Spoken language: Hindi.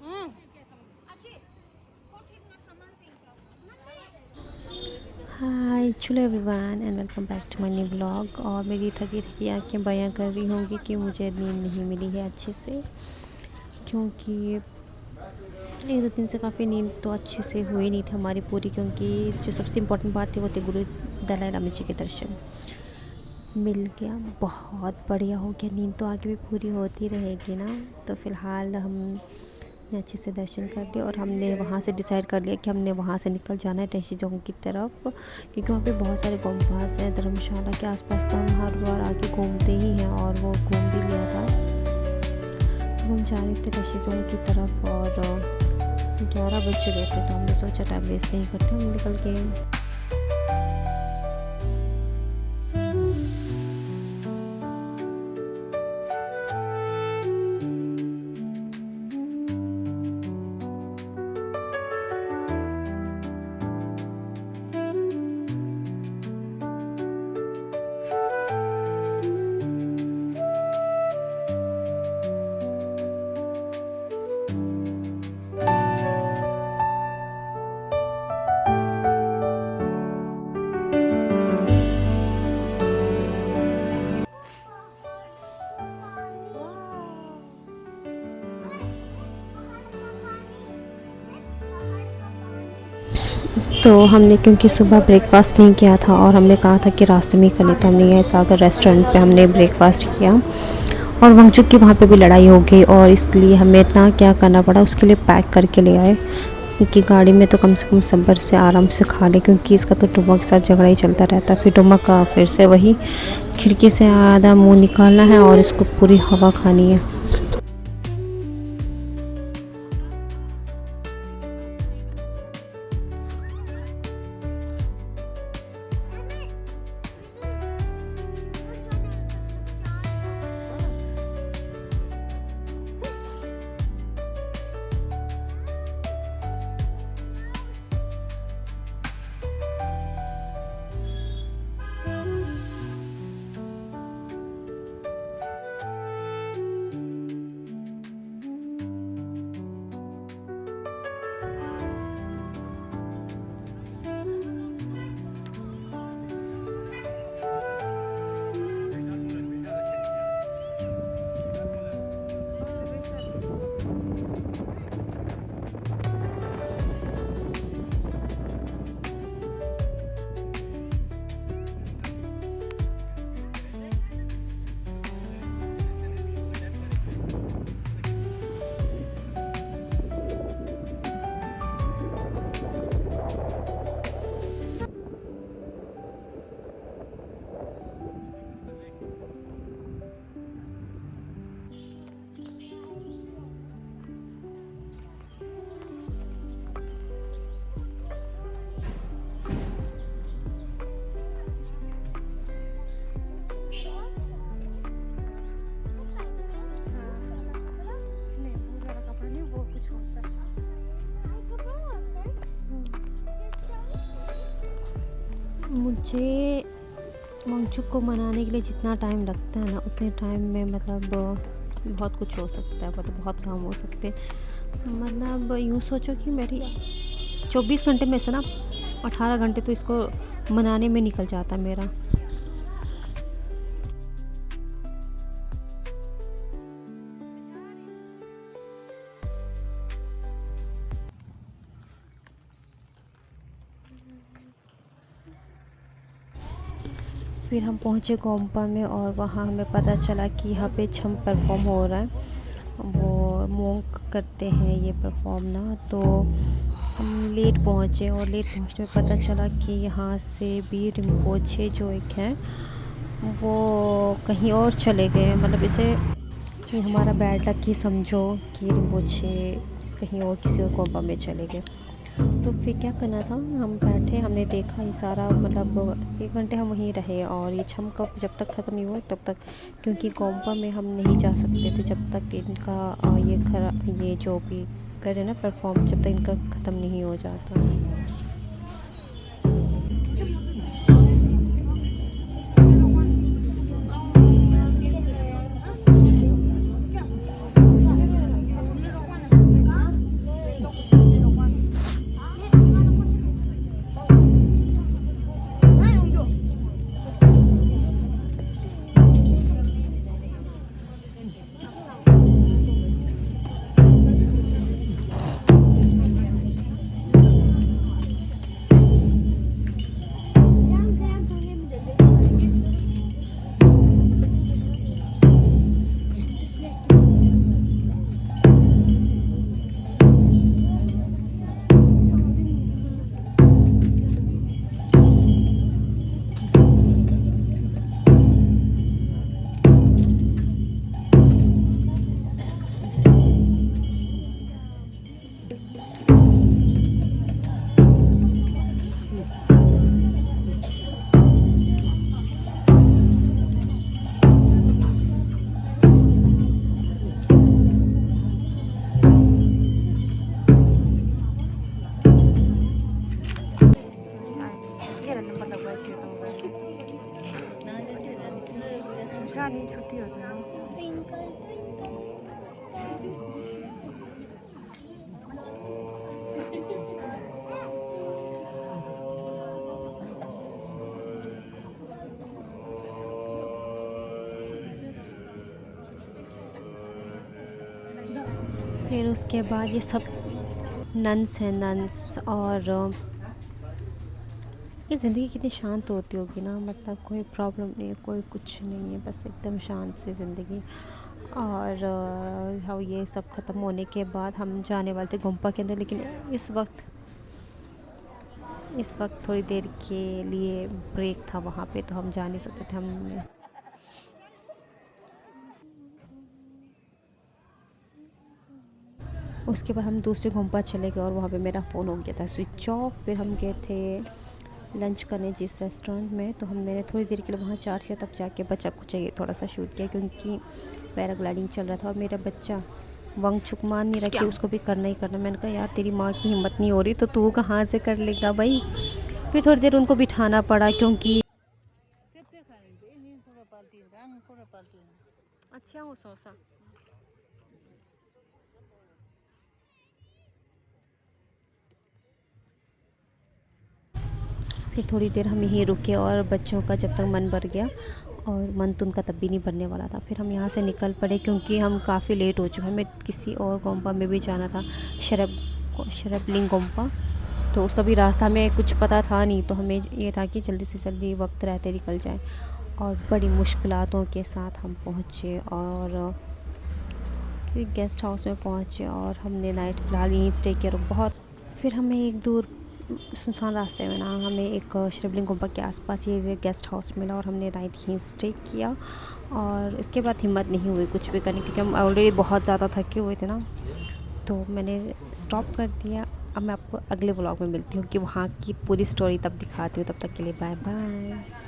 हाय चलो everyone and welcome back to my new blog. और मेरी थकी थकी आंखें बयां कर रही होंगी कि मुझे नींद नहीं मिली है अच्छे से, क्योंकि एक दो दिन से काफ़ी नींद तो अच्छे से हुई नहीं थी हमारी पूरी, क्योंकि जो सबसे इम्पोर्टेंट बात थी वो थी गुरु दलाई लामा जी के दर्शन। मिल गया, बहुत बढ़िया हो गया। नींद तो आगे भी पूरी होती रहेगी ना। तो फ़िलहाल हम ने अच्छे से दर्शन कर लिए और हमने वहाँ से डिसाइड कर लिया कि हमने वहाँ से निकल जाना है टैशी जोंग की तरफ, क्योंकि वहाँ पे बहुत सारे गोम्पास हैं। धर्मशाला के आसपास तो हम हर बार आके घूमते ही हैं और वो घूम भी लिया था। तो हम जा रहे थे टैशी जोंग की तरफ और 11 बज रहे थे, तो हमने सोचा टाइम वेस्ट नहीं करते, हम निकल गए। तो हमने क्योंकि सुबह ब्रेकफास्ट नहीं किया था और हमने कहा था कि रास्ते में ही कर ले, तो हमने यह सागर रेस्टोरेंट पे हमने ब्रेकफास्ट किया। और वंगचुक की वहाँ पे भी लड़ाई हो गई और इसलिए हमें इतना क्या करना पड़ा, उसके लिए पैक करके ले आए, क्योंकि गाड़ी में तो कम से कम सब्र से आराम से खा ले, क्योंकि इसका तो टुम्मा के साथ झगड़ा ही चलता रहता। फिर टुम्मा का फिर से वही खिड़की से आधा मुँह निकालना है और इसको पूरी हवा खानी है। मुझे वांगचुक को मनाने के लिए जितना टाइम लगता है ना, उतने टाइम में मतलब बहुत कुछ हो सकता है, मतलब बहुत काम हो सकते हैं। मतलब यूँ सोचो कि मेरी 24 घंटे में से ना 18 घंटे तो इसको मनाने में निकल जाता मेरा। फिर हम पहुँचे गोम्पा में और वहाँ हमें पता चला कि यहाँ पे छम परफॉर्म हो रहा है। वो मोंक करते हैं ये परफॉर्म ना, तो हम लेट पहुँचे और लेट पहुँचने में पता चला कि यहाँ से भी रिम्पोछे जो एक हैं वो कहीं और चले गए। मतलब इसे हमारा बैड लक ही समझो कि रिम्पोछे कहीं और किसी और गोम्पा में चले गए। तो फिर क्या करना था, हम बैठे, हमने देखा ये सारा, मतलब 1 घंटे हम वहीं रहे और ये छम कप जब तक ख़त्म नहीं हुआ तब तक, क्योंकि गोम्पा में हम नहीं जा सकते थे जब तक इनका ये जो भी करे ना परफॉर्म, जब तक इनका ख़त्म नहीं हो जाता। फिर उसके बाद ये सब नन्स हैं, नन्स। और ये ज़िंदगी कितनी शांत होती होगी ना, मतलब कोई प्रॉब्लम नहीं है, कोई कुछ नहीं है, बस एकदम शांत सी ज़िंदगी। और हाँ, ये सब ख़त्म होने के बाद हम जाने वाले थे गोम्पा के अंदर, लेकिन इस वक्त थोड़ी देर के लिए ब्रेक था वहाँ पे, तो हम जा नहीं सकते थे। हम उसके बाद हम दूसरे गोम्पा चले गए और वहाँ पे मेरा फ़ोन हो गया था स्विच ऑफ। फिर हम गए थे लंच करने जिस रेस्टोरेंट में, तो हमने थोड़ी देर के लिए वहाँ चार्ज किया, तब जाके बच्चा को चाहिए थोड़ा सा शूट किया, क्योंकि पैराग्लाइडिंग चल रहा था और मेरा बच्चा वंगचुक मान नहीं रखी, उसको भी करना ही करना। मैंने कहा यार तेरी माँ की हिम्मत नहीं हो रही तो तू कहाँ से कर लेगा भाई। फिर थोड़ी देर उनको बिठाना पड़ा, क्योंकि अच्छा वो सोसा। फिर थोड़ी देर हम यहीं रुके और बच्चों का जब तक मन भर गया, और मन तो उनका तब भी नहीं भरने वाला था, फिर हम यहाँ से निकल पड़े, क्योंकि हम काफ़ी लेट हो चुके हैं। हमें किसी और गोम्पा में भी जाना था, शरबलिंग गोम्पा, तो उसका भी रास्ता हमें कुछ पता था नहीं, तो हमें ये था कि जल्दी से जल्दी वक्त रहते निकल जाए। और बड़ी मुश्किलातों के साथ हम पहुँचे और गेस्ट हाउस में पहुँचे, और हमने नाइट फ़िलहाल यहीं स्टे किया। और बहुत फिर हमें एक दूर सुनसान रास्ते में ना हमें एक शिवलिंग गुम्बा के आसपास ये गेस्ट हाउस मिला, और हमने नाइट यहीं स्टे किया। और इसके बाद हिम्मत नहीं हुई कुछ भी करने, क्योंकि हम ऑलरेडी बहुत ज़्यादा थके हुए थे ना, तो मैंने स्टॉप कर दिया। अब मैं आपको अगले व्लॉग में मिलती हूँ कि वहाँ की पूरी स्टोरी तब दिखाती हूँ। तब तक के लिए बाय बाय।